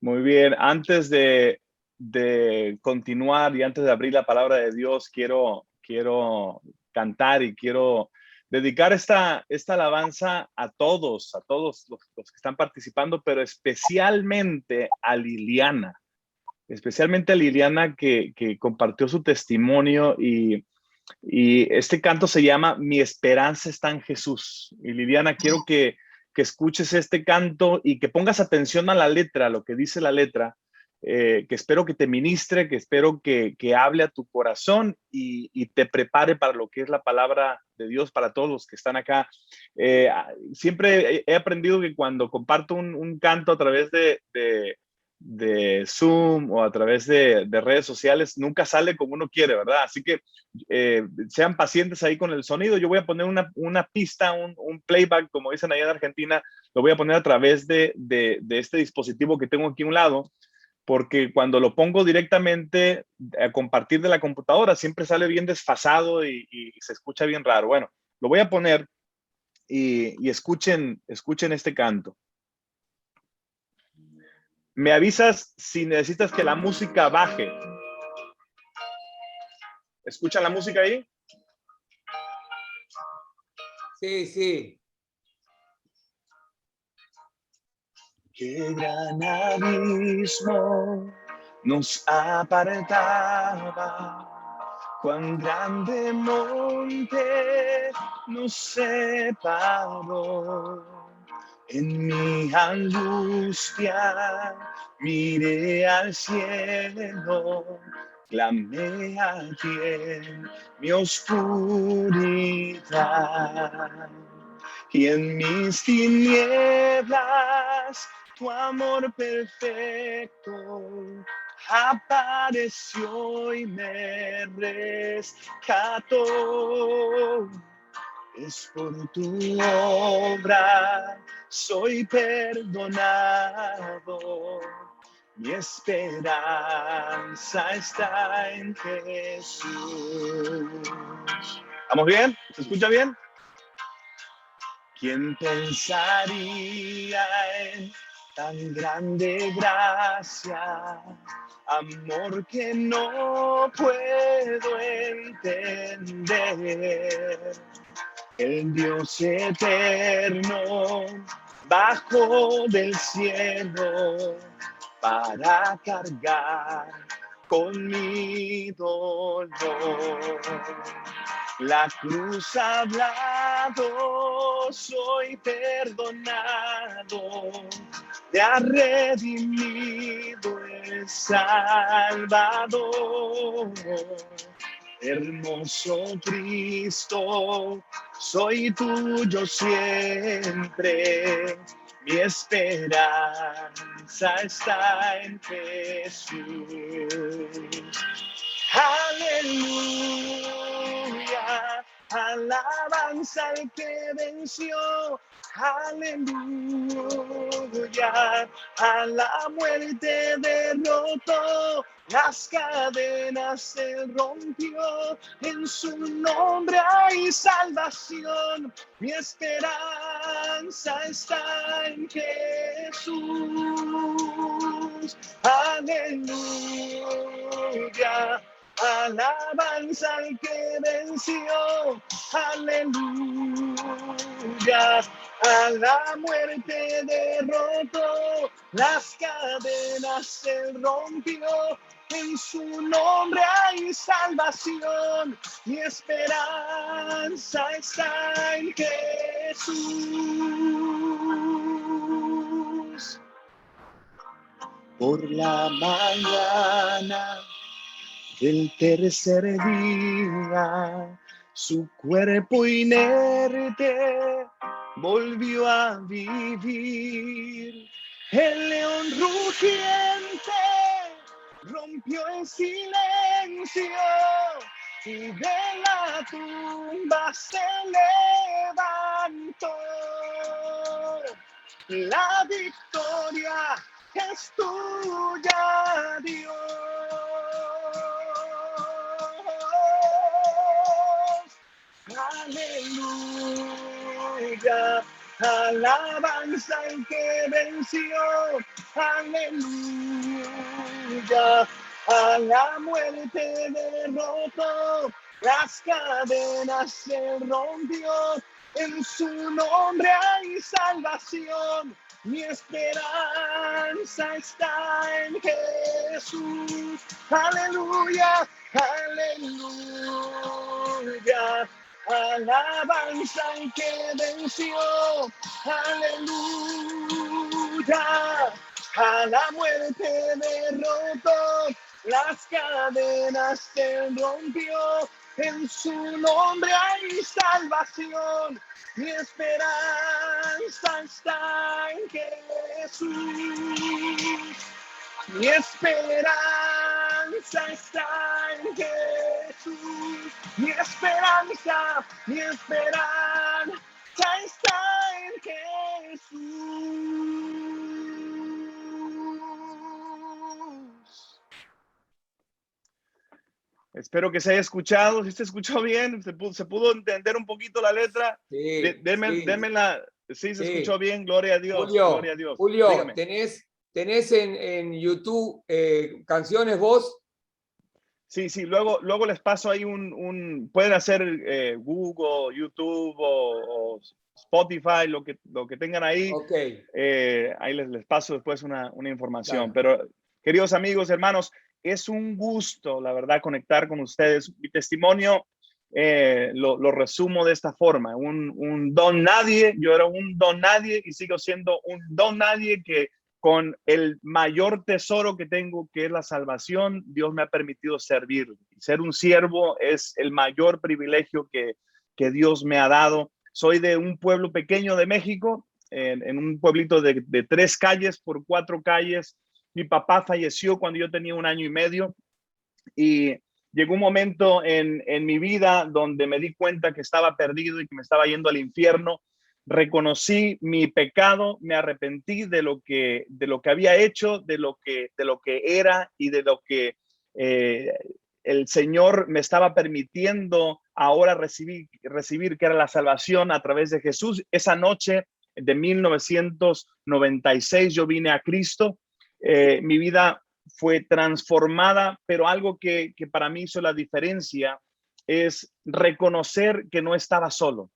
Muy bien, antes de continuar y antes de abrir la palabra de Dios, quiero cantar y quiero dedicar esta alabanza a todos los que están participando, pero especialmente a Liliana que compartió su testimonio y este canto se llama Mi esperanza está en Jesús. Y Liliana, quiero que escuches este canto y que pongas atención a la letra, a lo que dice la letra, que espero que te ministre, que espero que hable a tu corazón y te prepare para lo que es la palabra de Dios para todos los que están acá. Siempre he aprendido que cuando comparto un canto a través de Zoom o a través de redes sociales, nunca sale como uno quiere, ¿verdad? Así que sean pacientes ahí con el sonido. Yo voy a poner una pista, un playback, como dicen allá en Argentina, lo voy a poner a través de este dispositivo que tengo aquí a un lado, porque cuando lo pongo directamente a compartir de la computadora, siempre sale bien desfasado y se escucha bien raro. Bueno, lo voy a poner y escuchen este canto. Me avisas si necesitas que la música baje. ¿Escuchan la música ahí? Sí, sí. Qué gran abismo nos apartaba, cuán grande monte nos separó. En mi angustia miré al cielo, clamé a ti en mi oscuridad. Y en mis tinieblas tu amor perfecto apareció y me rescató. Es por tu obra soy perdonado. Mi esperanza está en Jesús. ¿Estamos bien? ¿Se escucha bien? ¿Quién pensaría en tan grande gracia? Amor que no puedo entender. El Dios eterno bajó del cielo para cargar con mi dolor. La cruz ha hablado, soy perdonado, te ha redimido el Salvador. Hermoso Cristo, soy tuyo siempre, mi esperanza está en Jesús. Aleluya, alabanza al que venció. Aleluya, a la muerte derrotó, las cadenas se rompió, en su nombre hay salvación, mi esperanza está en Jesús. Aleluya, alabanza al que venció. Aleluya, a la muerte derrotó, las cadenas se rompió, en su nombre hay salvación, mi esperanza está en Jesús. Por la mañana del tercer día, su cuerpo inerte volvió a vivir. El león rugiente rompió el silencio y de la tumba se levantó. La victoria es tuya, Dios. Aleluya, alabanza al que venció, aleluya, a la muerte derrotó, las cadenas se rompió, en su nombre hay salvación, mi esperanza está en Jesús, aleluya, aleluya. Alabanza al que venció, aleluya, a la muerte derrotó, las cadenas se rompió, en su nombre hay salvación, mi esperanza está en Jesús. Mi esperanza está en Jesús. Mi esperanza está en Jesús. Espero que se haya escuchado. Si se escuchó bien, se pudo entender un poquito la letra. Sí, Denme la. Sí, se escuchó bien. Gloria a Dios. Julio, gloria a Dios. Julio, Dígame. ¿tenés en YouTube canciones vos? Sí, luego les paso ahí pueden hacer Google, YouTube o Spotify, lo que tengan ahí. Okay. Ahí les paso después una información. Claro. Pero, queridos amigos, hermanos, es un gusto, la verdad, conectar con ustedes. Mi testimonio lo resumo de esta forma. Un don nadie, yo era un don nadie y sigo siendo un don nadie que con el mayor tesoro que tengo, que es la salvación, Dios me ha permitido servir. Ser un siervo es el mayor privilegio que Dios me ha dado. Soy de un pueblo pequeño de México, en un pueblito de 3 calles por 4 calles. Mi papá falleció cuando yo tenía 1 año y medio y llegó un momento en mi vida donde me di cuenta que estaba perdido y que me estaba yendo al infierno. Reconocí mi pecado, me arrepentí de lo que había hecho, de lo que era y de lo que el Señor me estaba permitiendo ahora recibir, que era la salvación a través de Jesús. Esa noche de 1996 yo vine a Cristo. Mi vida fue transformada, pero algo que para mí hizo la diferencia es reconocer que no estaba solo.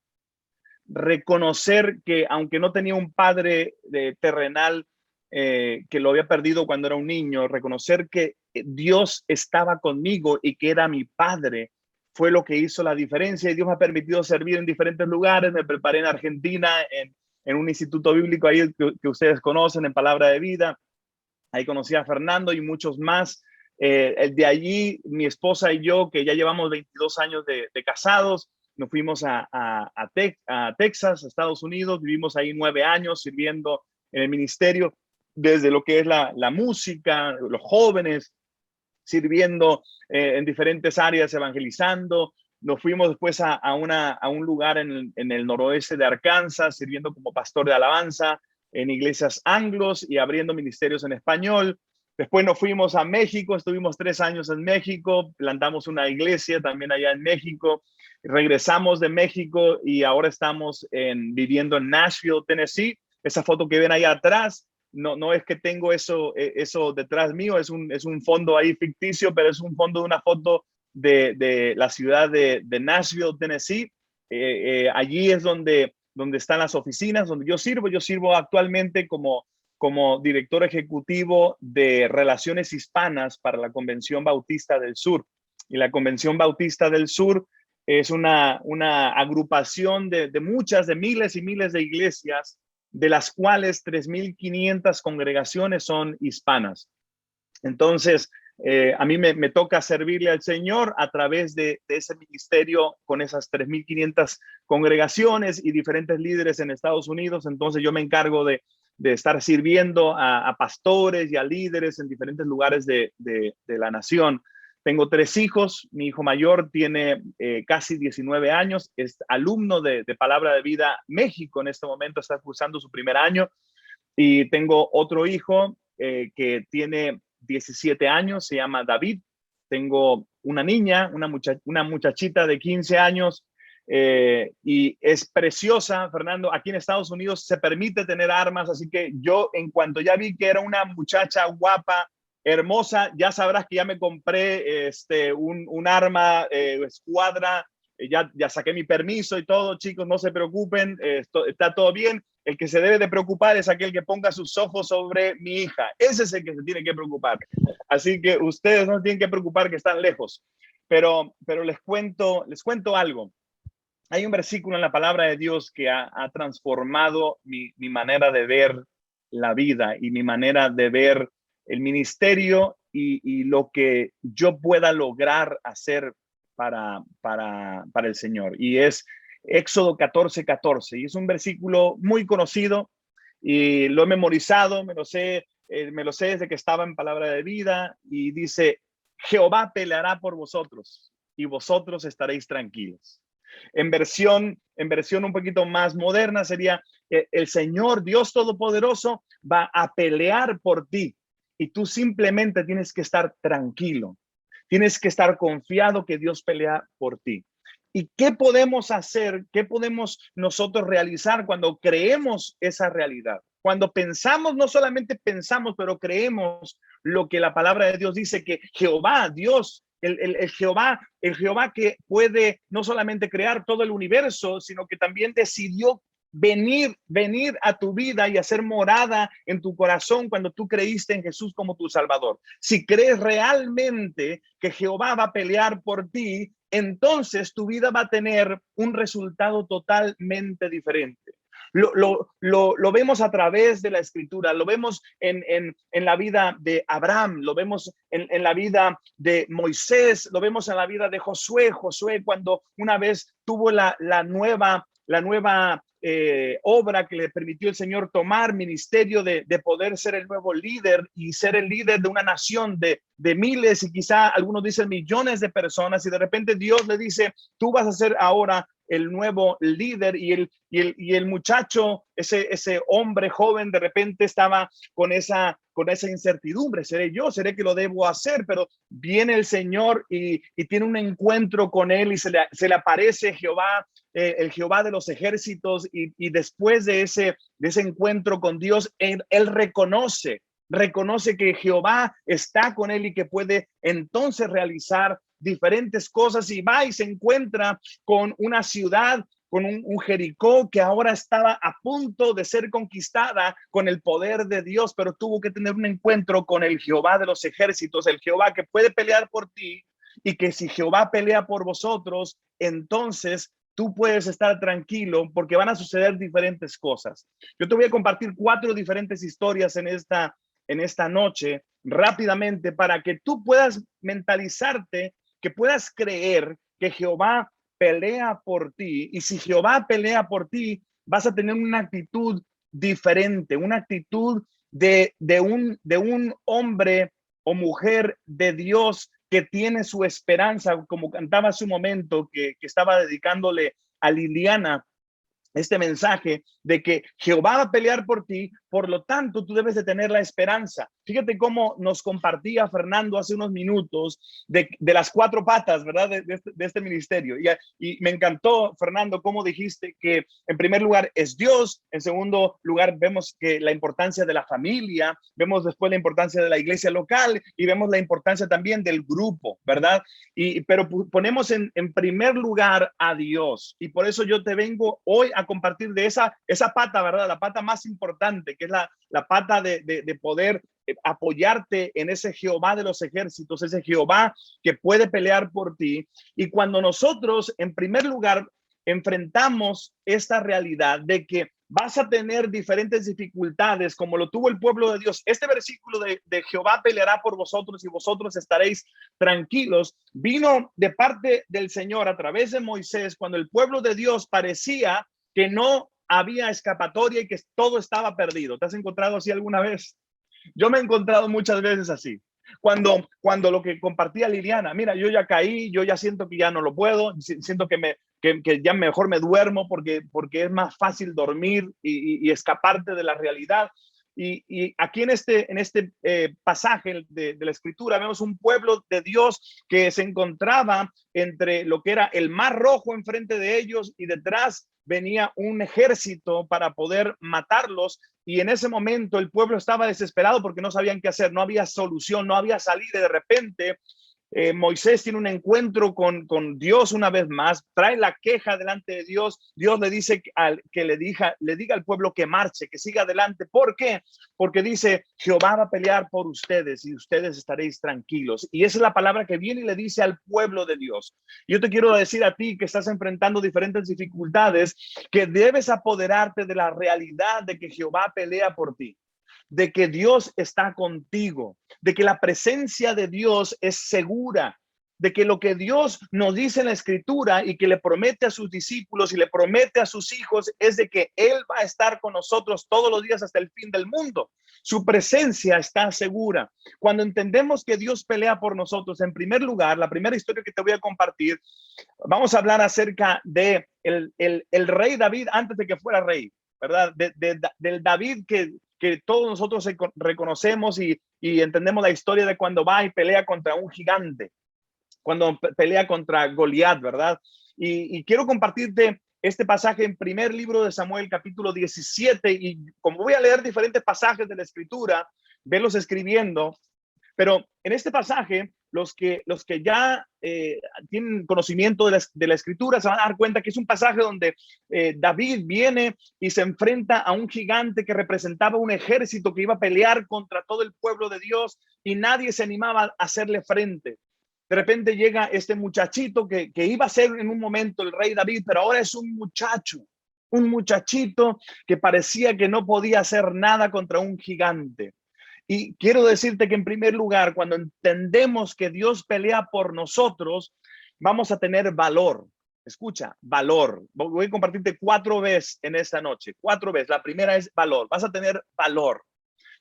Reconocer que aunque no tenía un padre terrenal que lo había perdido cuando era un niño, reconocer que Dios estaba conmigo y que era mi padre fue lo que hizo la diferencia. Y Dios me ha permitido servir en diferentes lugares. Me preparé en Argentina, en un instituto bíblico ahí que ustedes conocen, en Palabra de Vida. Ahí conocí a Fernando y muchos más. De allí, mi esposa y yo, que ya llevamos 22 años de casados, nos fuimos a Texas, a Estados Unidos. Vivimos ahí 9 años sirviendo en el ministerio, desde lo que es la música, los jóvenes, sirviendo en diferentes áreas, evangelizando. Nos fuimos después a un lugar en el noroeste de Arkansas, sirviendo como pastor de alabanza en iglesias anglos y abriendo ministerios en español. Después nos fuimos a México, estuvimos 3 años en México, plantamos una iglesia también allá en México. Regresamos de México y ahora estamos viviendo en Nashville, Tennessee. Esa foto que ven ahí atrás, no es que tengo eso detrás mío, es un fondo ahí ficticio, pero es un fondo de una foto de la ciudad de Nashville, Tennessee. Allí es donde están las oficinas, donde yo sirvo. Yo sirvo actualmente como director ejecutivo de Relaciones Hispanas para la Convención Bautista del Sur. Y la Convención Bautista del Sur es una agrupación de miles y miles de iglesias, de las cuales 3,500 congregaciones son hispanas. Entonces, a mí me toca servirle al Señor a través de ese ministerio con esas 3,500 congregaciones y diferentes líderes en Estados Unidos. Entonces, yo me encargo de estar sirviendo a pastores y a líderes en diferentes lugares de la nación. Tengo 3 hijos. Mi hijo mayor tiene casi 19 años. Es alumno de Palabra de Vida México. En este momento está cursando su primer año. Y tengo otro hijo que tiene 17 años. Se llama David. Tengo una niña, una muchachita de 15 años. y es preciosa, Fernando. Aquí en Estados Unidos se permite tener armas, así que yo en cuanto ya vi que era una muchacha guapa, hermosa, ya sabrás que ya me compré un arma escuadra, ya saqué mi permiso y todo, chicos, no se preocupen, está todo bien. El que se debe de preocupar es aquel que ponga sus ojos sobre mi hija. Ese es el que se tiene que preocupar. Así que ustedes no tienen que preocupar que están lejos. Pero les cuento algo. Hay un versículo en la palabra de Dios que ha transformado mi manera de ver la vida y mi manera de ver el ministerio y lo que yo pueda lograr hacer para el Señor. Y es Éxodo 14:14. Y es un versículo muy conocido y lo he memorizado, me lo sé desde que estaba en Palabra de Vida, y dice: Jehová peleará por vosotros y vosotros estaréis tranquilos. En versión un poquito más moderna sería: el Señor Dios Todopoderoso va a pelear por ti y tú simplemente tienes que estar tranquilo, tienes que estar confiado que Dios pelea por ti. ¿Y qué podemos hacer? ¿Qué podemos nosotros realizar cuando creemos esa realidad? Cuando pensamos, no solamente pensamos, pero creemos lo que la palabra de Dios dice, que Jehová, Dios, el Jehová que puede no solamente crear todo el universo, sino que también decidió venir a tu vida y hacer morada en tu corazón cuando tú creíste en Jesús como tu Salvador. Si crees realmente que Jehová va a pelear por ti, entonces tu vida va a tener un resultado totalmente diferente. Lo vemos a través de la escritura, lo vemos en la vida de Abraham, lo vemos en la vida de Moisés, lo vemos en la vida de Josué cuando una vez tuvo la nueva obra que le permitió el Señor tomar ministerio de poder ser el nuevo líder y ser el líder de una nación de miles y quizá algunos dicen millones de personas, y de repente Dios le dice: tú vas a ser ahora el nuevo líder. Y el muchacho, ese hombre joven, de repente estaba con esa incertidumbre: seré que lo debo hacer. Pero viene el Señor y tiene un encuentro con él y se le aparece Jehová, el Jehová de los ejércitos, y después de ese encuentro con Dios, él reconoce que Jehová está con él y que puede entonces realizar diferentes cosas, y va y se encuentra con una ciudad, con un Jericó que ahora estaba a punto de ser conquistada con el poder de Dios, pero tuvo que tener un encuentro con el Jehová de los ejércitos, el Jehová que puede pelear por ti, y que si Jehová pelea por vosotros, entonces tú puedes estar tranquilo porque van a suceder diferentes cosas. Yo te voy a compartir 4 diferentes historias en esta noche rápidamente para que tú puedas mentalizarte, que puedas creer que Jehová pelea por ti. Y si Jehová pelea por ti, vas a tener una actitud diferente, una actitud de un hombre o mujer de Dios que tiene su esperanza, como cantaba hace un momento, que estaba dedicándole a Liliana este mensaje de que Jehová va a pelear por ti, por lo tanto tú debes de tener la esperanza. Fíjate cómo nos compartía Fernando hace unos minutos de las 4 patas, ¿verdad? De este ministerio. Y me encantó, Fernando, cómo dijiste que en primer lugar es Dios, en segundo lugar vemos que la importancia de la familia, vemos después la importancia de la iglesia local y vemos la importancia también del grupo, ¿verdad? Pero ponemos en primer lugar a Dios, y por eso yo te vengo hoy a compartir de esa pata, ¿verdad? La pata más importante, que es la pata de poder apoyarte en ese Jehová de los ejércitos, ese Jehová que puede pelear por ti. Y cuando nosotros, en primer lugar, enfrentamos esta realidad de que vas a tener diferentes dificultades, como lo tuvo el pueblo de Dios, este versículo de Jehová peleará por vosotros y vosotros estaréis tranquilos, vino de parte del Señor a través de Moisés, cuando el pueblo de Dios parecía que no había escapatoria y que todo estaba perdido. ¿Te has encontrado así alguna vez? Yo me he encontrado muchas veces así. Cuando lo que compartía Liliana: mira, yo ya caí, yo ya siento que ya no lo puedo, siento que ya mejor me duermo porque es más fácil dormir y escaparte de la realidad. Y aquí en este pasaje de la Escritura vemos un pueblo de Dios que se encontraba entre lo que era el Mar Rojo enfrente de ellos y detrás venía un ejército para poder matarlos. Y en ese momento el pueblo estaba desesperado porque no sabían qué hacer, no había solución, no había salida. De repente Moisés tiene un encuentro con Dios una vez más, trae la queja delante de Dios. Dios le dice que le diga al pueblo que marche, que siga adelante. ¿Por qué? Porque dice, Jehová va a pelear por ustedes y ustedes estaréis tranquilos. Y esa es la palabra que viene y le dice al pueblo de Dios. Yo te quiero decir a ti que estás enfrentando diferentes dificultades, que debes apoderarte de la realidad de que Jehová pelea por ti, de que Dios está contigo, de que la presencia de Dios es segura, de que lo que Dios nos dice en la Escritura y que le promete a sus discípulos y le promete a sus hijos es de que Él va a estar con nosotros todos los días hasta el fin del mundo. Su presencia está segura. Cuando entendemos que Dios pelea por nosotros, en primer lugar, la primera historia que te voy a compartir, vamos a hablar acerca de el rey David antes de que fuera rey, ¿verdad? Del David que todos nosotros reconocemos y entendemos la historia de cuando va y pelea contra un gigante, cuando pelea contra Goliat, ¿verdad? Y quiero compartirte este pasaje en primer libro de Samuel, capítulo 17, y como voy a leer diferentes pasajes de la Escritura, velos escribiendo, pero en este pasaje, los que ya tienen conocimiento de la Escritura se van a dar cuenta que es un pasaje donde David viene y se enfrenta a un gigante que representaba un ejército que iba a pelear contra todo el pueblo de Dios y nadie se animaba a hacerle frente. De repente llega este muchachito que iba a ser en un momento el rey David, pero ahora es un muchachito que parecía que no podía hacer nada contra un gigante. Y quiero decirte que en primer lugar, cuando entendemos que Dios pelea por nosotros, vamos a tener valor. Escucha, valor. Voy a compartirte 4 veces en esta noche, 4 veces. La primera es valor. Vas a tener valor.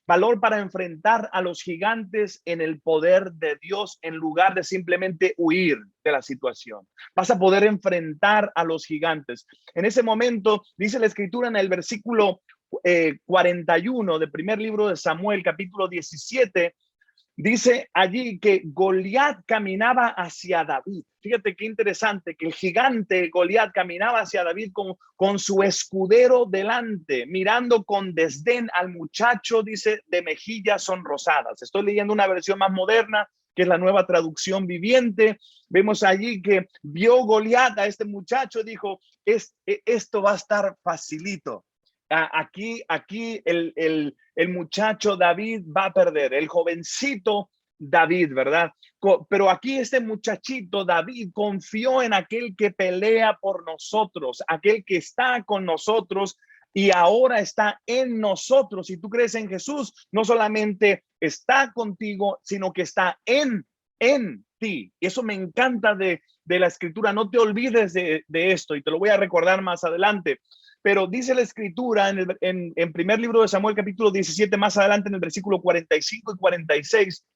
Valor para enfrentar a los gigantes en el poder de Dios en lugar de simplemente huir de la situación. Vas a poder enfrentar a los gigantes. En ese momento, dice la Escritura en el versículo 41 del primer libro de Samuel, capítulo 17, dice allí que Goliat caminaba hacia David. Fíjate qué interesante, que el gigante Goliat caminaba hacia David con su escudero delante, mirando con desdén al muchacho, dice, de mejillas sonrosadas. Estoy leyendo una versión más moderna, que es la Nueva Traducción Viviente. Vemos allí que vio Goliat a este muchacho, dijo, esto va a estar facilito. Aquí el muchacho David va a perder, el jovencito David, ¿verdad? Pero aquí este muchachito David confió en aquel que pelea por nosotros, aquel que está con nosotros y ahora está en nosotros. Si tú crees en Jesús, no solamente está contigo, sino que está en ti. Y eso me encanta de la Escritura. No te olvides de esto y te lo voy a recordar más adelante. Pero dice la Escritura en primer libro de Samuel, capítulo 17, más adelante en el versículo 45 y 46,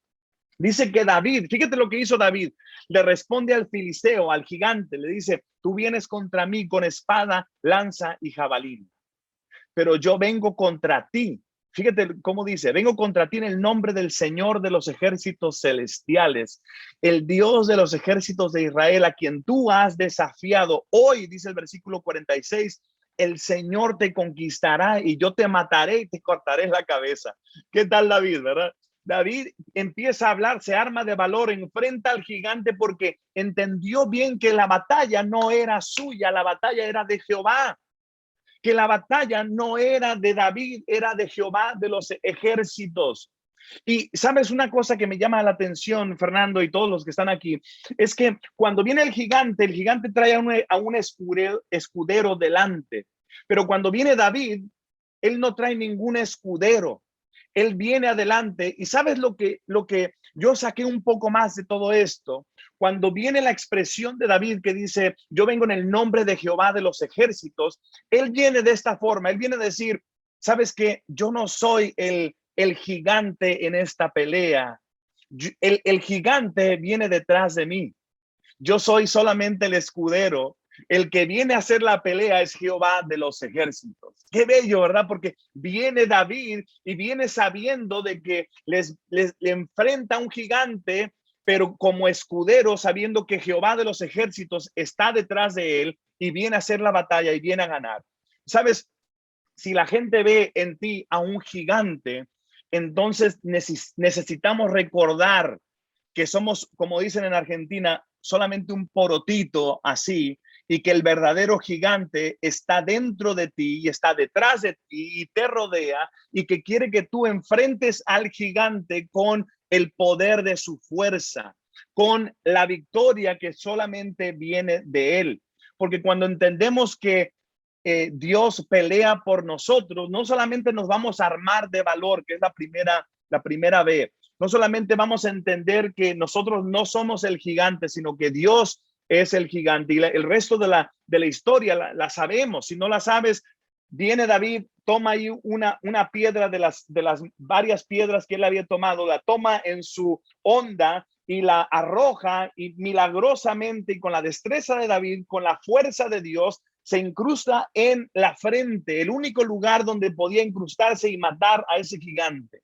dice que David, fíjate lo que hizo David, le responde al filisteo, al gigante, le dice, tú vienes contra mí con espada, lanza y jabalín, pero yo vengo contra ti. Fíjate cómo dice, vengo contra ti en el nombre del Señor de los ejércitos celestiales, el Dios de los ejércitos de Israel, a quien tú has desafiado. Hoy, dice el versículo 46, el Señor te conquistará y yo te mataré y te cortaré la cabeza. ¿Qué tal David, verdad? David empieza a hablar, se arma de valor, enfrenta al gigante porque entendió bien que la batalla no era suya, la batalla era de Jehová, que la batalla no era de David, era de Jehová de los ejércitos. Y sabes una cosa que me llama la atención, Fernando, y todos los que están aquí, es que cuando viene el gigante trae a un escudero delante, pero cuando viene David, él no trae ningún escudero, él viene adelante. Y sabes lo que yo saqué un poco más de todo esto, cuando viene la expresión de David que dice, yo vengo en el nombre de Jehová de los ejércitos, él viene de esta forma, él viene a decir, sabes que yo no soy el gigante en esta pelea. El gigante viene detrás de mí. Yo soy solamente el escudero El que viene a hacer la pelea es Jehová de los ejércitos. Qué bello, ¿verdad? Porque viene David y viene sabiendo de que le enfrenta a un gigante, pero como escudero, sabiendo que Jehová de los ejércitos está detrás de él y viene a hacer la batalla y viene a ganar. ¿Sabes? Si la gente ve en ti a un gigante, entonces necesitamos recordar que somos, como dicen en Argentina, solamente un porotito así, y que el verdadero gigante está dentro de ti y está detrás de ti y te rodea, y que quiere que tú enfrentes al gigante con el poder de su fuerza, con la victoria que solamente viene de él. Porque cuando entendemos que Dios pelea por nosotros, no solamente nos vamos a armar de valor, que es la primera vez. No solamente vamos a entender que nosotros no somos el gigante, sino que Dios es el gigante. Y el resto de la historia la sabemos. Si no la sabes, viene David, toma ahí una piedra de las varias piedras que él había tomado, la toma en su onda y la arroja, y milagrosamente y con la destreza de David, con la fuerza de Dios, se incrusta en la frente, el único lugar donde podía incrustarse y matar a ese gigante.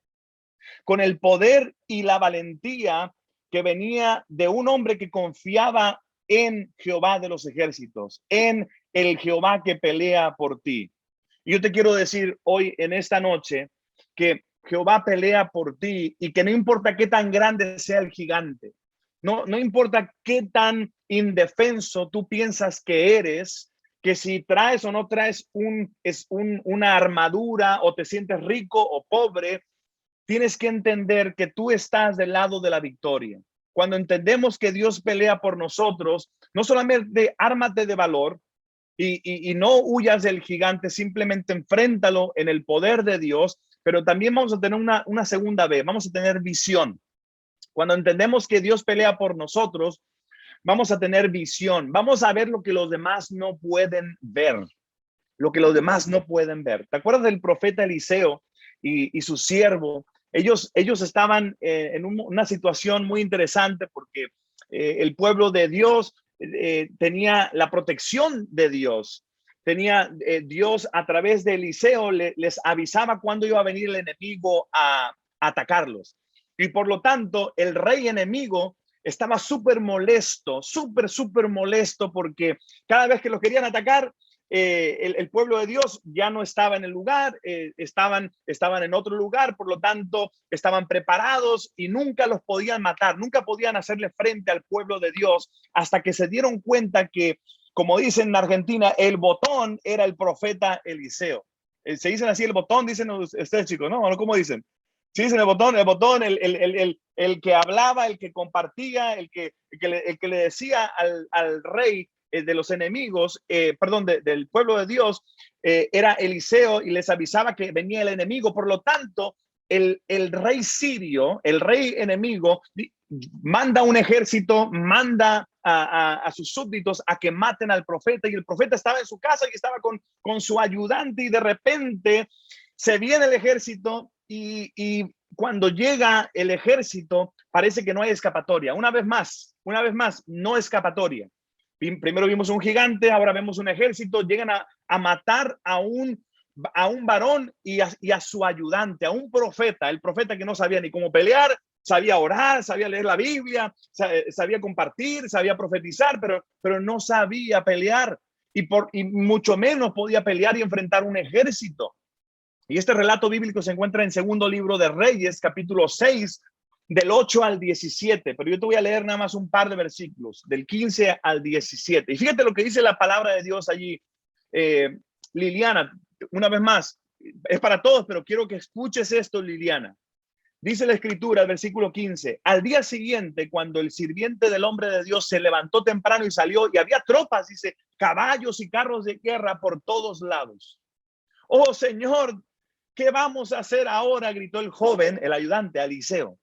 Con el poder y la valentía que venía de un hombre que confiaba en Jehová de los ejércitos, en el Jehová que pelea por ti. Y yo te quiero decir hoy en esta noche que Jehová pelea por ti y que no importa qué tan grande sea el gigante, no importa qué tan indefenso tú piensas que eres, que si traes o no traes una armadura o te sientes rico o pobre, tienes que entender que tú estás del lado de la victoria. Cuando entendemos que Dios pelea por nosotros, no solamente ármate de valor y no huyas del gigante, simplemente enfréntalo en el poder de Dios, pero también vamos a tener una segunda vez, vamos a tener visión. Cuando entendemos que Dios pelea por nosotros, vamos a tener visión, vamos a ver lo que los demás no pueden ver, lo que los demás no pueden ver. ¿Te acuerdas del profeta Eliseo y su siervo? Ellos estaban en una situación muy interesante porque el pueblo de Dios tenía la protección de Dios. Tenía Dios a través de Eliseo les avisaba cuándo iba a venir el enemigo a atacarlos. Y por lo tanto, el rey enemigo estaba súper molesto, súper molesto, porque cada vez que lo querían atacar, el pueblo de Dios ya no estaba en el lugar, estaban en otro lugar, por lo tanto estaban preparados y nunca los podían matar, nunca podían hacerle frente al pueblo de Dios, hasta que se dieron cuenta que, como dicen en Argentina, el botón era el profeta Eliseo. Se dicen así el botón, dicen ustedes, chicos, ¿no? ¿Cómo dicen? Sí, dicen el botón, el que hablaba, el que compartía, el que le decía al rey de los enemigos, del pueblo de Dios, era Eliseo, y les avisaba que venía el enemigo. Por lo tanto, el rey sirio, el rey enemigo, manda un ejército, manda a sus súbditos a que maten al profeta, y el profeta estaba en su casa y estaba con su ayudante, y de repente se viene el ejército, y cuando llega el ejército parece que no hay escapatoria. Una vez más, no escapatoria. Primero vimos un gigante, ahora vemos un ejército. Llegan a matar a un varón y a su ayudante, a un profeta, el profeta que no sabía ni cómo pelear, sabía orar, sabía leer la Biblia, sabía compartir, sabía profetizar, pero no sabía pelear, y mucho menos podía pelear y enfrentar un ejército. Y este relato bíblico se encuentra en segundo libro de Reyes, capítulo 6, del 8 al 17. Pero yo te voy a leer nada más un par de versículos, del 15 al 17. Y fíjate lo que dice la palabra de Dios allí. Liliana, una vez más, es para todos, pero quiero que escuches esto, Liliana. Dice la escritura, el versículo 15: al día siguiente, cuando el sirviente del hombre de Dios se levantó temprano y salió, y había tropas, dice, caballos y carros de guerra por todos lados. Oh, Señor, ¿qué vamos a hacer ahora?, gritó el joven, el ayudante, Eliseo.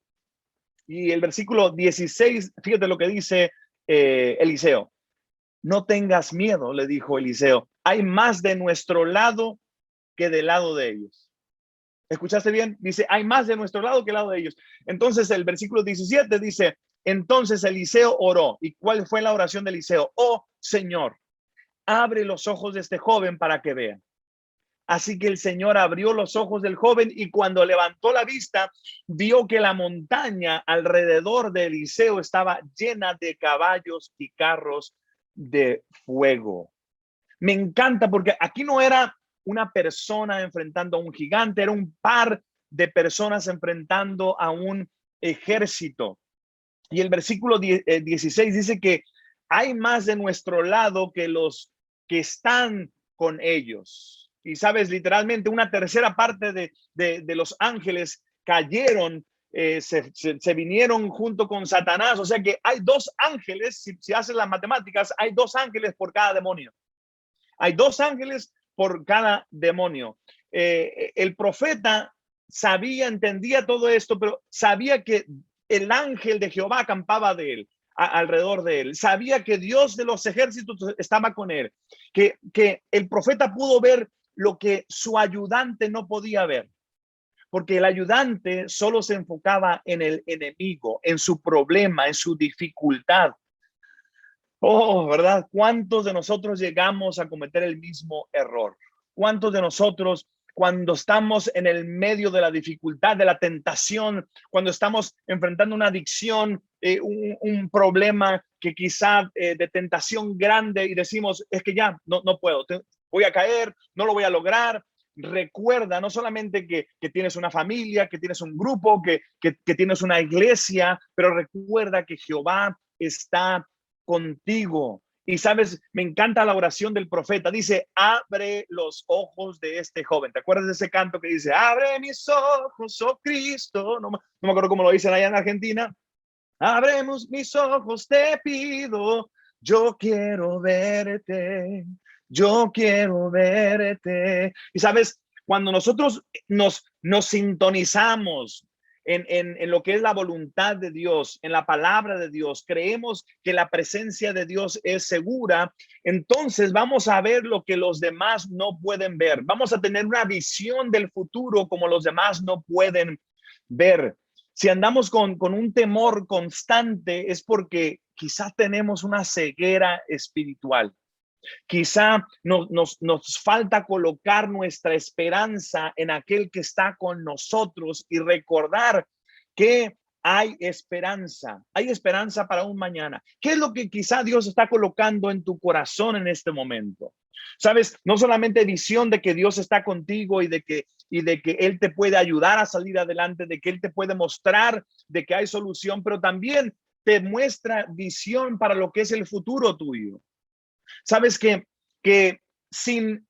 Y el versículo 16, fíjate lo que dice Eliseo. No tengas miedo, le dijo Eliseo. Hay más de nuestro lado que del lado de ellos. ¿Escuchaste bien? Dice, hay más de nuestro lado que del lado de ellos. Entonces el versículo 17 dice, entonces Eliseo oró. ¿Y cuál fue la oración de Eliseo? Oh, Señor, abre los ojos de este joven para que vea. Así que el Señor abrió los ojos del joven y cuando levantó la vista, vio que la montaña alrededor de Eliseo estaba llena de caballos y carros de fuego. Me encanta porque aquí no era una persona enfrentando a un gigante, era un par de personas enfrentando a un ejército. Y el versículo 16 dice que hay más de nuestro lado que los que están con ellos. Y sabes, literalmente una tercera parte de los ángeles cayeron, se vinieron junto con Satanás. O sea que hay dos ángeles, si haces las matemáticas, hay dos ángeles por cada demonio. Hay dos ángeles por cada demonio. El profeta sabía, entendía todo esto, pero sabía que el ángel de Jehová acampaba de él, alrededor de él. Sabía que Dios de los ejércitos estaba con él, que el profeta pudo ver lo que su ayudante no podía ver, porque el ayudante solo se enfocaba en el enemigo, en su problema, en su dificultad. Oh, ¿verdad? ¿Cuántos de nosotros llegamos a cometer el mismo error? ¿Cuántos de nosotros, cuando estamos en el medio de la dificultad, de la tentación, cuando estamos enfrentando una adicción, un problema que quizá de tentación grande y decimos, es que ya no puedo, voy a caer, no lo voy a lograr? Recuerda no solamente que tienes una familia, que tienes un grupo, que tienes una iglesia, pero recuerda que Jehová está contigo. Y sabes, me encanta la oración del profeta. Dice, abre los ojos de este joven. ¿Te acuerdas de ese canto que dice, abre mis ojos, oh Cristo? No me acuerdo cómo lo dicen allá en Argentina. Abremos mis ojos, te pido. Yo quiero verte. Yo quiero verte. Y sabes, cuando nosotros nos sintonizamos en lo que es la voluntad de Dios, en la palabra de Dios, creemos que la presencia de Dios es segura, entonces vamos a ver lo que los demás no pueden ver. Vamos a tener una visión del futuro como los demás no pueden ver. Si andamos con un temor constante es porque quizás tenemos una ceguera espiritual. Quizá nos falta colocar nuestra esperanza en aquel que está con nosotros y recordar que hay esperanza para un mañana. ¿Qué es lo que quizá Dios está colocando en tu corazón en este momento? Sabes, no solamente visión de que Dios está contigo y de que Él te puede ayudar a salir adelante, de que Él te puede mostrar de que hay solución, pero también te muestra visión para lo que es el futuro tuyo. Sabes que sin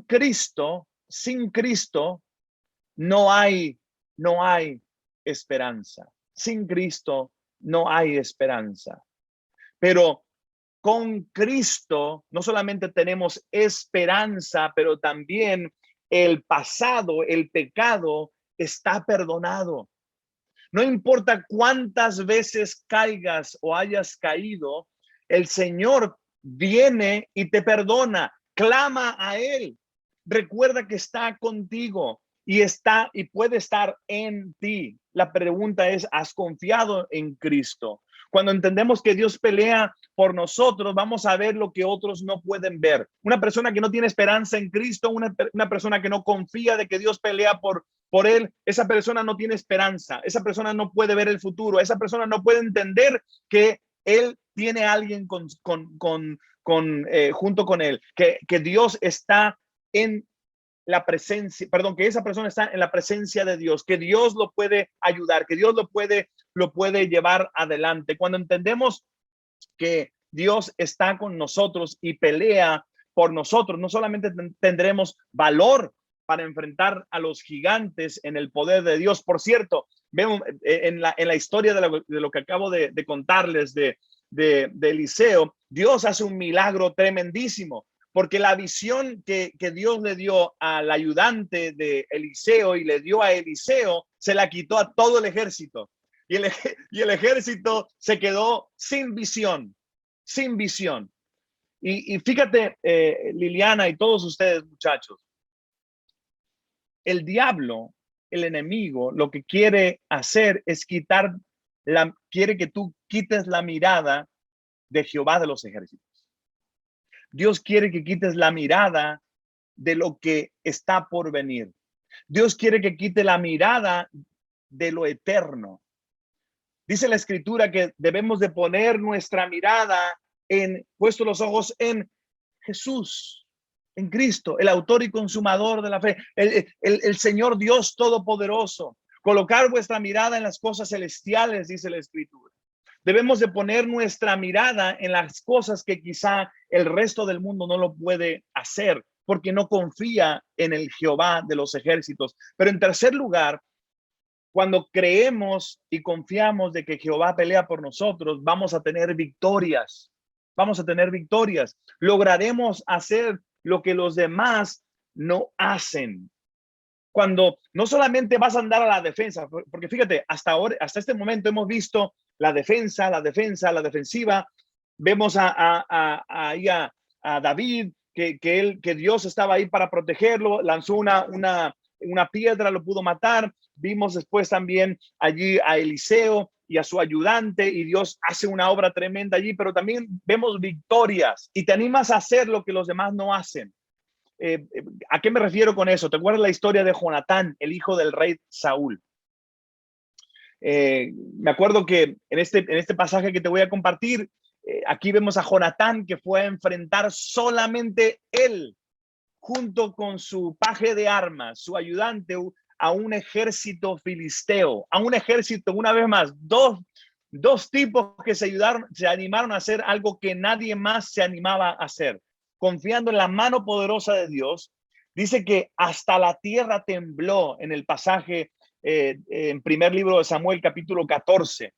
Cristo no hay esperanza. Sin Cristo no hay esperanza. Pero con Cristo no solamente tenemos esperanza, pero también el pasado, el pecado está perdonado. No importa cuántas veces caigas o hayas caído, el Señor viene y te perdona. Clama a Él. Recuerda que está contigo y puede estar en ti. La pregunta es, ¿has confiado en Cristo? Cuando entendemos que Dios pelea por nosotros, vamos a ver lo que otros no pueden ver. Una persona que no tiene esperanza en Cristo, una persona que no confía de que Dios pelea por él, esa persona no tiene esperanza, esa persona no puede ver el futuro, esa persona no puede entender que él tiene a alguien junto con él, que Dios está en la presencia, perdón, que esa persona está en la presencia de Dios, que Dios lo puede ayudar, que Dios lo puede llevar adelante. Cuando entendemos que Dios está con nosotros y pelea por nosotros, no solamente tendremos valor para enfrentar a los gigantes en el poder de Dios. Por cierto, vemos en la historia de lo que acabo de contarles de Eliseo, Dios hace un milagro tremendísimo, porque la visión que Dios le dio al ayudante de Eliseo y le dio a Eliseo, se la quitó a todo el ejército. Y el ejército se quedó sin visión, sin visión. Y fíjate, Liliana y todos ustedes, muchachos, el diablo, el enemigo, lo que quiere hacer es quiere que tú quites la mirada de Jehová de los ejércitos. Dios quiere que quites la mirada de lo que está por venir. Dios quiere que quite la mirada de lo eterno. Dice la escritura que debemos de poner nuestra mirada puesto los ojos en Jesús, en Cristo, el autor y consumador de la fe, el Señor Dios Todopoderoso. Colocar vuestra mirada en las cosas celestiales, dice la escritura. Debemos de poner nuestra mirada en las cosas que quizá el resto del mundo no lo puede hacer, porque no confía en el Jehová de los ejércitos. Pero en tercer lugar, cuando creemos y confiamos de que Jehová pelea por nosotros, vamos a tener victorias. Vamos a tener victorias. Lograremos hacer lo que los demás no hacen. Cuando no solamente vas a andar a la defensa, porque fíjate, hasta ahora, hasta este momento hemos visto la defensa, la defensiva. Vemos a David, que Dios estaba ahí para protegerlo, lanzó una piedra, lo pudo matar. Vimos después también allí a Eliseo y a su ayudante, y Dios hace una obra tremenda allí, pero también vemos victorias y te animas a hacer lo que los demás no hacen. ¿A qué me refiero con eso? ¿Te acuerdas la historia de Jonatán, el hijo del rey Saúl? Me acuerdo que en este pasaje que te voy a compartir, aquí vemos a Jonatán que fue a enfrentar solamente él, junto con su paje de armas, su ayudante, a un ejército filisteo, a un ejército, una vez más, dos tipos que se animaron a hacer algo que nadie más se animaba a hacer, confiando en la mano poderosa de Dios. Dice que hasta la tierra tembló en el pasaje en primer libro de Samuel, capítulo 14.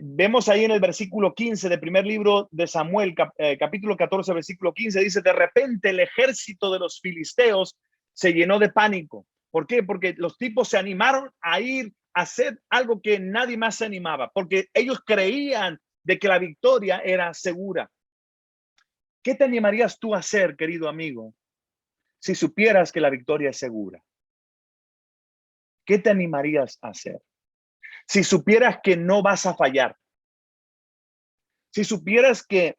Vemos ahí en el versículo 15 del primer libro de Samuel, capítulo 14, versículo 15, dice: de repente el ejército de los filisteos se llenó de pánico. ¿Por qué? Porque los tipos se animaron a ir a hacer algo que nadie más se animaba, porque ellos creían de que la victoria era segura. ¿Qué te animarías tú a hacer, querido amigo, si supieras que la victoria es segura? ¿Qué te animarías a hacer? Si supieras que no vas a fallar, si supieras que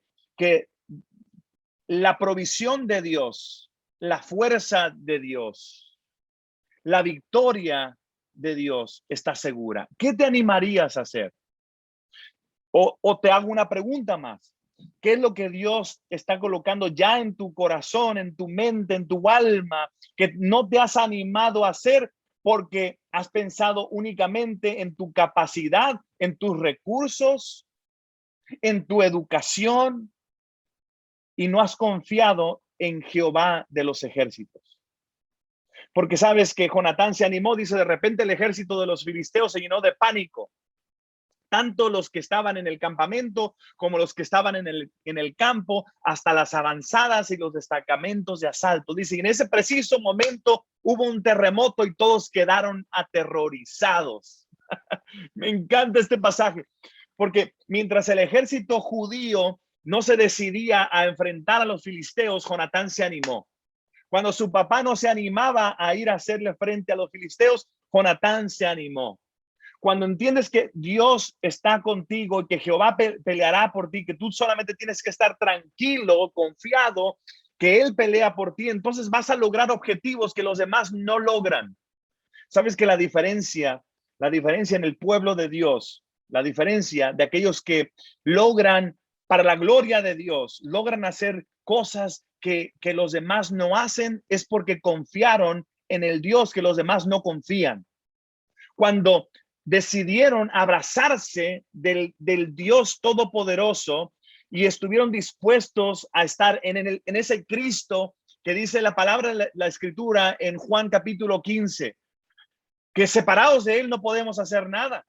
la provisión de Dios, la fuerza de Dios, la victoria de Dios está segura, ¿qué te animarías a hacer? O te hago una pregunta más. ¿Qué es lo que Dios está colocando ya en tu corazón, en tu mente, en tu alma, que no te has animado a hacer porque has pensado únicamente en tu capacidad, en tus recursos, en tu educación, y no has confiado en Jehová de los ejércitos? Porque sabes que Jonatán se animó, dice, de repente el ejército de los filisteos se llenó de pánico. Tanto los que estaban en el campamento como los que estaban en el campo, hasta las avanzadas y los destacamentos de asalto. Dice, en ese preciso momento hubo un terremoto y todos quedaron aterrorizados. Me encanta este pasaje, porque mientras el ejército judío no se decidía a enfrentar a los filisteos, Jonatán se animó. Cuando su papá no se animaba a ir a hacerle frente a los filisteos, Jonatán se animó. Cuando entiendes que Dios está contigo y que Jehová peleará por ti, que tú solamente tienes que estar tranquilo, confiado, que Él pelea por ti, entonces vas a lograr objetivos que los demás no logran. Sabes que la diferencia en el pueblo de Dios, la diferencia de aquellos que logran, para la gloria de Dios, logran hacer cosas que los demás no hacen, es porque confiaron en el Dios que los demás no confían. Cuando decidieron abrazarse del Dios Todopoderoso y estuvieron dispuestos a estar en ese Cristo que dice la palabra, la escritura en Juan capítulo 15, que separados de Él no podemos hacer nada.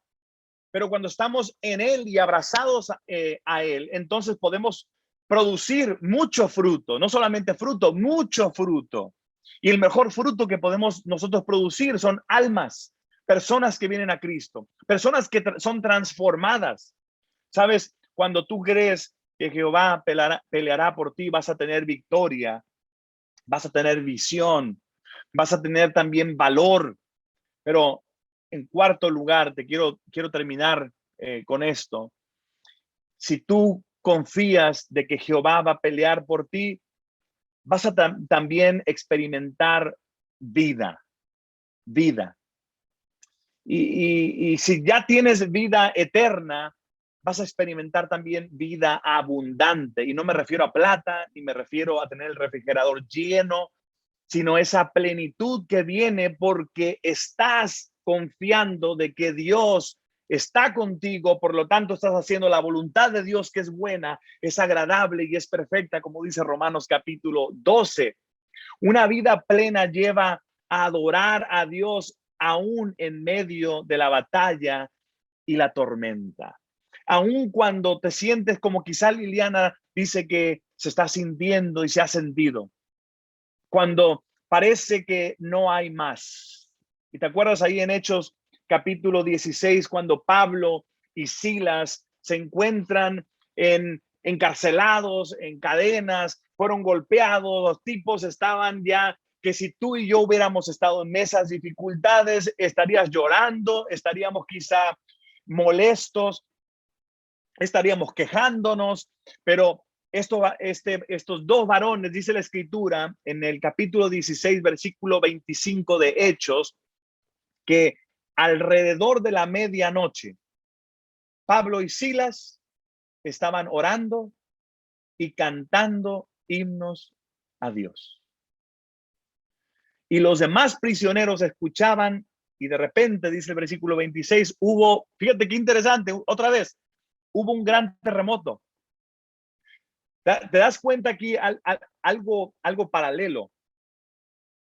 Pero cuando estamos en Él y abrazados a Él, entonces podemos producir mucho fruto, no solamente fruto, mucho fruto. Y el mejor fruto que podemos nosotros producir son almas, personas que vienen a Cristo, personas que son transformadas. Sabes, cuando tú crees que Jehová peleará por ti, vas a tener victoria, vas a tener visión, vas a tener también valor. Pero en cuarto lugar, quiero terminar con esto. Si tú confías de que Jehová va a pelear por ti, vas a también experimentar vida. Y si ya tienes vida eterna, vas a experimentar también vida abundante. Y no me refiero a plata, ni me refiero a tener el refrigerador lleno, sino esa plenitud que viene porque estás confiando de que Dios está contigo, por lo tanto estás haciendo la voluntad de Dios, que es buena, es agradable y es perfecta, como dice Romanos capítulo 12. Una vida plena lleva a adorar a Dios aún en medio de la batalla y la tormenta. Aún cuando te sientes como quizá Liliana dice que se está sintiendo y se ha sentido. Cuando parece que no hay más. ¿Y te acuerdas ahí en Hechos capítulo 16, cuando Pablo y Silas se encuentran encarcelados, en cadenas, fueron golpeados, los tipos estaban ya que si tú y yo hubiéramos estado en esas dificultades, estarías llorando, estaríamos quizá molestos, estaríamos quejándonos, pero estos dos varones, dice la escritura en el capítulo 16, versículo 25 de Hechos, que alrededor de la medianoche, Pablo y Silas estaban orando y cantando himnos a Dios. Y los demás prisioneros escuchaban y de repente, dice el versículo 26, fíjate qué interesante, otra vez, hubo un gran terremoto. Te das cuenta aquí algo paralelo,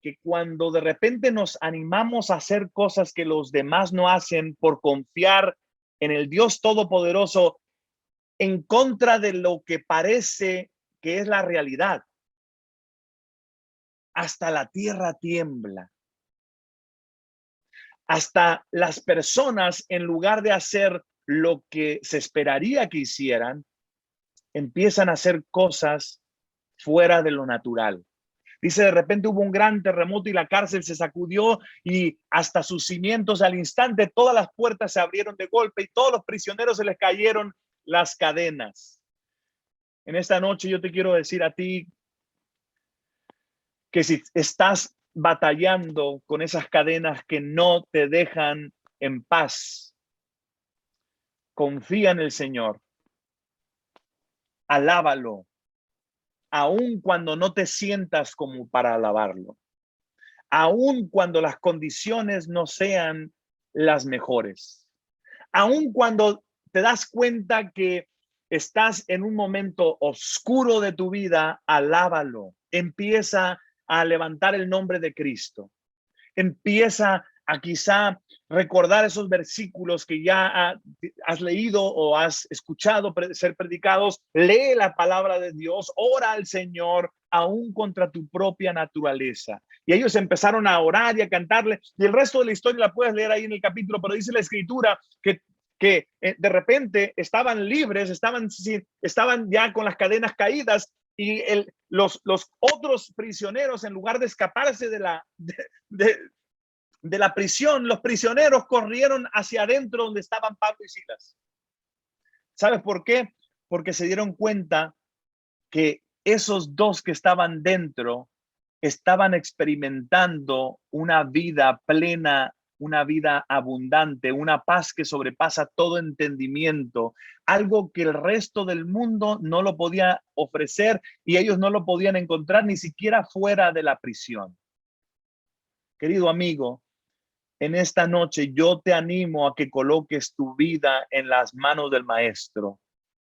que cuando de repente nos animamos a hacer cosas que los demás no hacen por confiar en el Dios Todopoderoso en contra de lo que parece que es la realidad, hasta la tierra tiembla. Hasta las personas, en lugar de hacer lo que se esperaría que hicieran, empiezan a hacer cosas fuera de lo natural. Dice, de repente hubo un gran terremoto y la cárcel se sacudió y hasta sus cimientos al instante todas las puertas se abrieron de golpe y todos los prisioneros se les cayeron las cadenas. En esta noche yo te quiero decir a ti que si estás batallando con esas cadenas que no te dejan en paz, confía en el Señor, alábalo, aun cuando no te sientas como para alabarlo, aun cuando las condiciones no sean las mejores, aun cuando te das cuenta que estás en un momento oscuro de tu vida, alábalo, empieza a levantar el nombre de Cristo, empieza a quizá recordar esos versículos que ya has leído o has escuchado ser predicados. Lee la palabra de Dios, ora al Señor aún contra tu propia naturaleza. Y ellos empezaron a orar y a cantarle, y el resto de la historia la puedes leer ahí en el capítulo, pero dice la escritura que de repente estaban libres, estaban ya con las cadenas caídas, y los otros prisioneros, en lugar de escaparse de la prisión, los prisioneros corrieron hacia adentro donde estaban Pablo y Silas. ¿Sabes por qué? Porque se dieron cuenta que esos dos que estaban dentro estaban experimentando una vida plena, una vida abundante, una paz que sobrepasa todo entendimiento, algo que el resto del mundo no lo podía ofrecer y ellos no lo podían encontrar ni siquiera fuera de la prisión. Querido amigo, en esta noche yo te animo a que coloques tu vida en las manos del Maestro,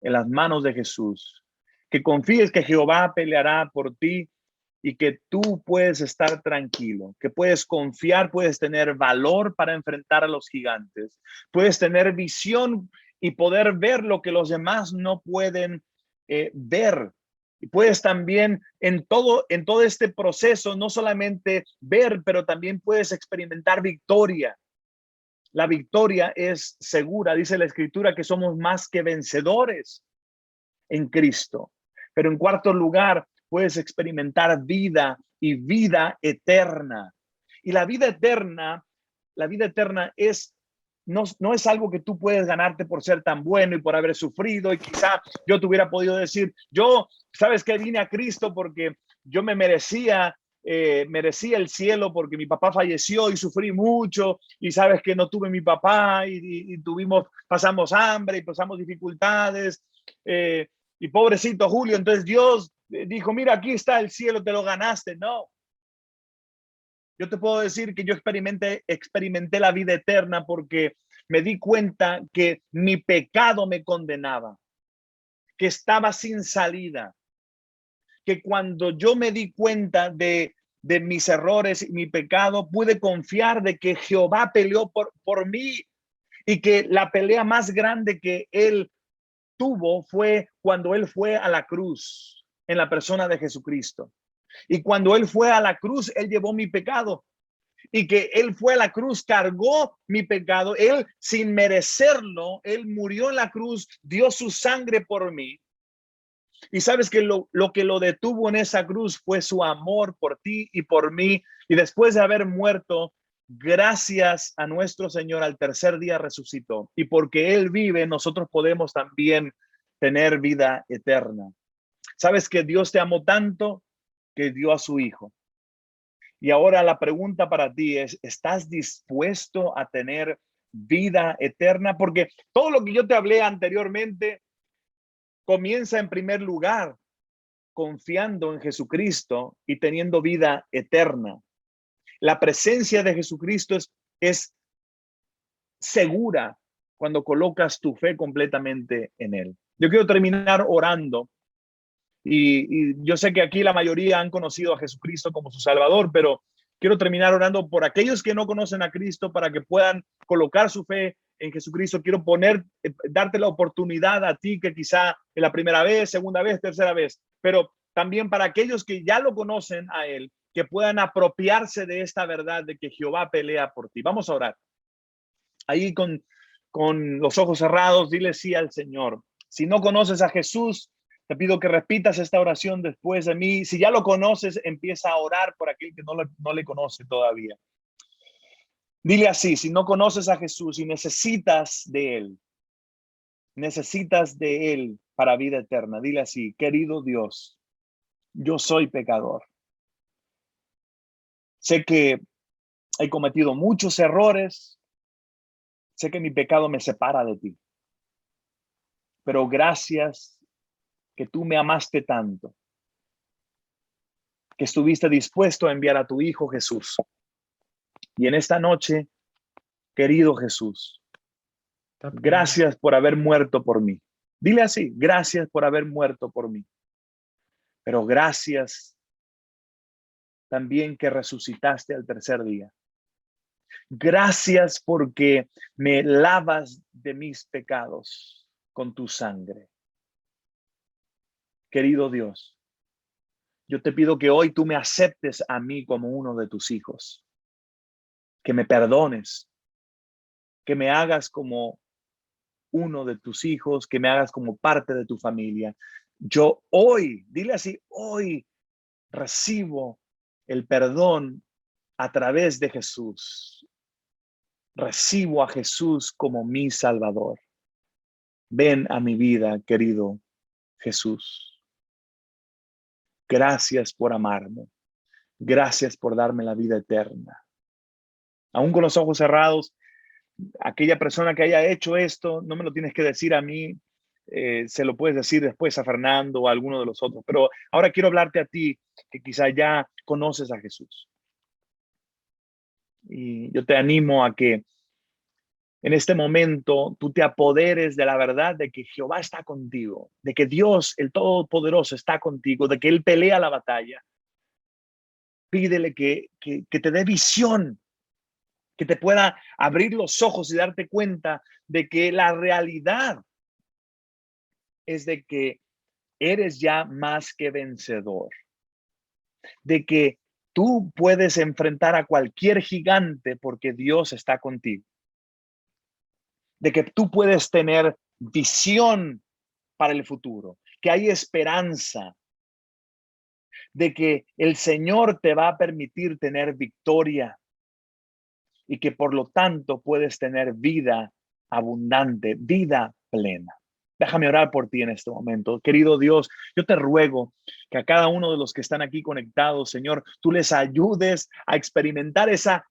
en las manos de Jesús, que confíes que Jehová peleará por ti y que tú puedes estar tranquilo, que puedes confiar, puedes tener valor para enfrentar a los gigantes, puedes tener visión y poder ver lo que los demás no pueden ver. Y puedes también en todo este proceso no solamente ver, pero también puedes experimentar victoria. La victoria es segura, dice la Escritura, que somos más que vencedores en Cristo. Pero en cuarto lugar, puedes experimentar vida y vida eterna. Y la vida eterna es no es algo que tú puedes ganarte por ser tan bueno y por haber sufrido. Y quizá yo te hubiera podido decir, yo, ¿sabes qué? Vine a Cristo porque yo me merecía el cielo porque mi papá falleció y sufrí mucho, y sabes que no tuve mi papá y pasamos hambre y pasamos dificultades, y pobrecito Julio, entonces Dios dijo, mira, aquí está el cielo, te lo ganaste. No, yo te puedo decir que yo experimenté la vida eterna porque me di cuenta que mi pecado me condenaba, que estaba sin salida, que cuando yo me di cuenta de mis errores y mi pecado, pude confiar de que Jehová peleó por mí, y que la pelea más grande que él tuvo fue cuando él fue a la cruz en la persona de Jesucristo. Y cuando él fue a la cruz, él llevó mi pecado, y que él fue a la cruz, cargó mi pecado, él sin merecerlo, él murió en la cruz, dio su sangre por mí. Y sabes que lo que lo detuvo en esa cruz fue su amor por ti y por mí. Y después de haber muerto, gracias a nuestro Señor, al tercer día resucitó. Y porque Él vive, nosotros podemos también tener vida eterna. Sabes que Dios te amó tanto que dio a su Hijo. Y ahora la pregunta para ti es, ¿estás dispuesto a tener vida eterna? Porque todo lo que yo te hablé anteriormente comienza en primer lugar confiando en Jesucristo y teniendo vida eterna. La presencia de Jesucristo es segura cuando colocas tu fe completamente en Él. Yo quiero terminar orando, y yo sé que aquí la mayoría han conocido a Jesucristo como su Salvador, pero quiero terminar orando por aquellos que no conocen a Cristo para que puedan colocar su fe en Jesucristo. Quiero darte la oportunidad a ti que quizá es la primera vez, segunda vez, tercera vez, pero también para aquellos que ya lo conocen a Él, que puedan apropiarse de esta verdad de que Jehová pelea por ti. Vamos a orar. Ahí con los ojos cerrados, dile sí al Señor. Si no conoces a Jesús, te pido que repitas esta oración después de mí. Si ya lo conoces, empieza a orar por aquel que no le conoce todavía. Dile así: si no conoces a Jesús y necesitas de Él para vida eterna, dile así: querido Dios, yo soy pecador. Sé que he cometido muchos errores. Sé que mi pecado me separa de ti. Pero gracias que tú me amaste tanto, que estuviste dispuesto a enviar a tu Hijo Jesús. Y en esta noche, querido Jesús, gracias por haber muerto por mí. Dile así: gracias por haber muerto por mí. Pero gracias también que resucitaste al tercer día. Gracias porque me lavas de mis pecados con tu sangre. Querido Dios, yo te pido que hoy tú me aceptes a mí como uno de tus hijos, que me perdones, que me hagas como uno de tus hijos, que me hagas como parte de tu familia. Yo hoy, dile así, hoy recibo el perdón a través de Jesús. Recibo a Jesús como mi Salvador. Ven a mi vida, querido Jesús. Gracias por amarme. Gracias por darme la vida eterna. Aún con los ojos cerrados, aquella persona que haya hecho esto, no me lo tienes que decir a mí, se lo puedes decir después a Fernando o a alguno de los otros. Pero ahora quiero hablarte a ti, que quizá ya conoces a Jesús. Y yo te animo a que en este momento tú te apoderes de la verdad de que Jehová está contigo, de que Dios, el Todopoderoso, está contigo, de que Él pelea la batalla. Pídele que te dé visión, que te pueda abrir los ojos y darte cuenta de que la realidad es de que eres ya más que vencedor, de que tú puedes enfrentar a cualquier gigante porque Dios está contigo, de que tú puedes tener visión para el futuro, que hay esperanza, de que el Señor te va a permitir tener victoria, y que por lo tanto puedes tener vida abundante, vida plena. Déjame orar por ti en este momento. Querido Dios, yo te ruego que a cada uno de los que están aquí conectados, Señor, tú les ayudes a experimentar esa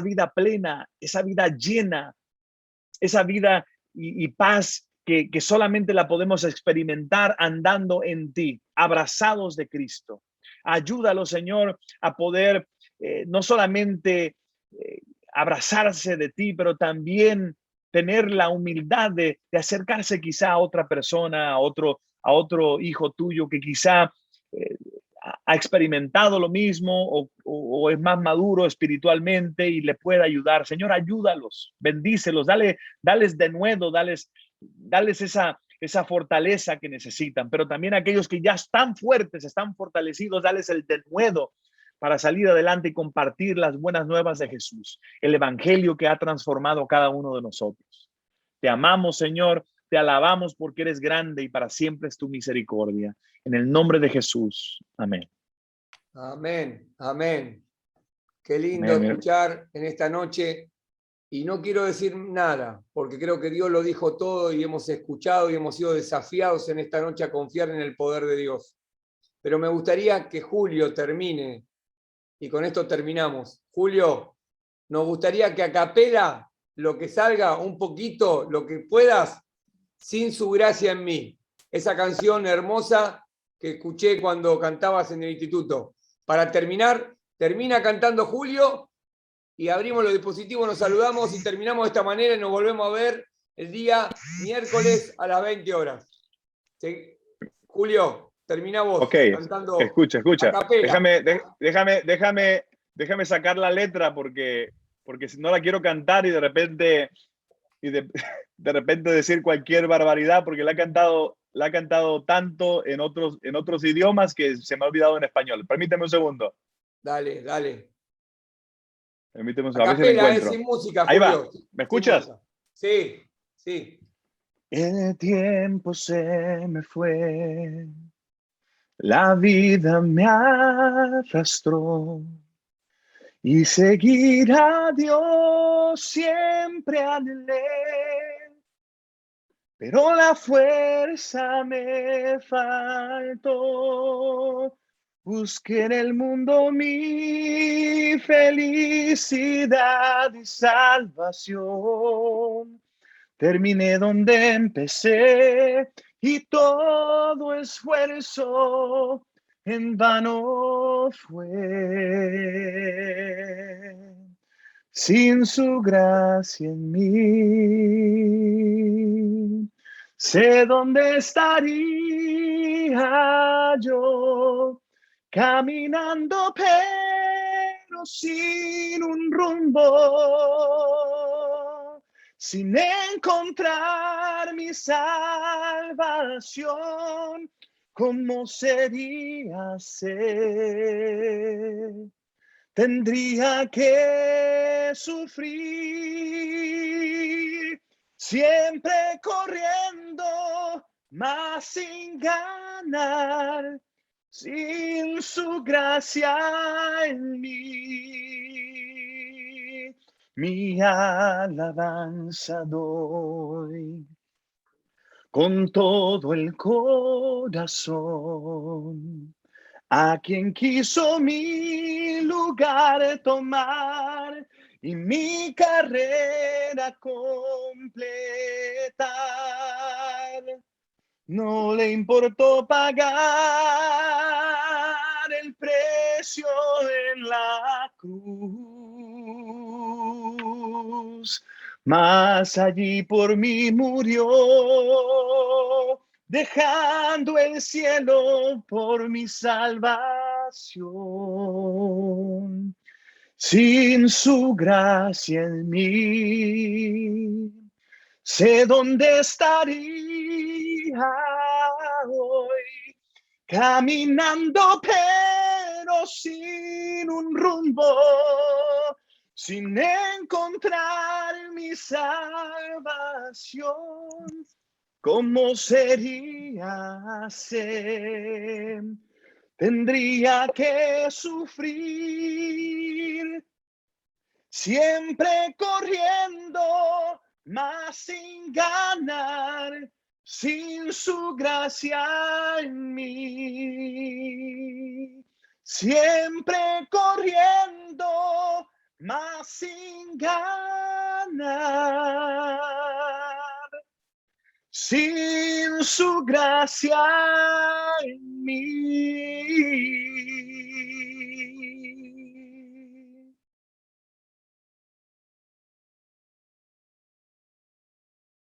vida plena, esa vida llena, esa vida y paz que solamente la podemos experimentar andando en ti, abrazados de Cristo. Ayúdalo, Señor, a poder no solamente abrazarse de ti, pero también tener la humildad de acercarse quizá a otra persona, a otro hijo tuyo que quizá eh, ha experimentado lo mismo o es más maduro espiritualmente y le puede ayudar. Señor, ayúdalos, bendícelos, dales de nuevo, dales esa fortaleza que necesitan, pero también aquellos que ya están fuertes, están fortalecidos, dales el denuedo para salir adelante y compartir las buenas nuevas de Jesús, el evangelio que ha transformado a cada uno de nosotros. Te amamos, Señor, te alabamos porque eres grande y para siempre es tu misericordia. En el nombre de Jesús. Amén. Amén, amén. Qué lindo Amén. escuchar en esta noche. Y no quiero decir nada, porque creo que Dios lo dijo todo y hemos escuchado y hemos sido desafiados en esta noche a confiar en el poder de Dios. Pero me gustaría que Julio termine, y con esto terminamos. Julio, nos gustaría que a capela lo que salga un poquito, lo que puedas, sin su gracia en mí. Esa canción hermosa que escuché cuando cantabas en el instituto. Para terminar, termina cantando Julio y abrimos los dispositivos, nos saludamos y terminamos de esta manera y nos volvemos a ver el día miércoles a las 20 horas. ¿Sí? Julio, termina vos Ok, cantando escucha. a capela. Déjame sacar la letra porque si no la quiero cantar y de repente de repente decir cualquier barbaridad porque la ha cantado tanto en otros idiomas que se me ha olvidado en español. Permíteme un segundo. Dale, dale. Permíteme un A segundo. A ver si la capela, encuentro. sin música, Ahí va. Julio. ¿Me Sin escuchas? música. Sí, sí. El tiempo se me fue. La vida me arrastró. Y seguir a Dios siempre anhelé, pero la fuerza me faltó. Busqué en el mundo mi felicidad y salvación. Terminé donde empecé y todo esfuerzo en vano fue. Sin su gracia en mí, sé dónde estaría yo, caminando pero sin un rumbo, sin encontrar mi salvación. ¿Cómo sería ser? Tendría que sufrir, siempre corriendo, mas sin ganar, sin su gracia en mí. Mi alabanza doy con todo el corazón a quien quiso mi lugar tomar y mi carrera completar. No le importó pagar el precio en la cruz, mas allí por mí murió, dejando el cielo por mi salvación. Sin su gracia en mí, sé dónde estaría hoy, caminando pero sin un rumbo, sin encontrar mi salvación. ¿Cómo sería ser? Tendría que sufrir, siempre corriendo, mas sin ganar, sin su gracia en mí. Siempre corriendo, mas sin ganar, sin su gracia en mí.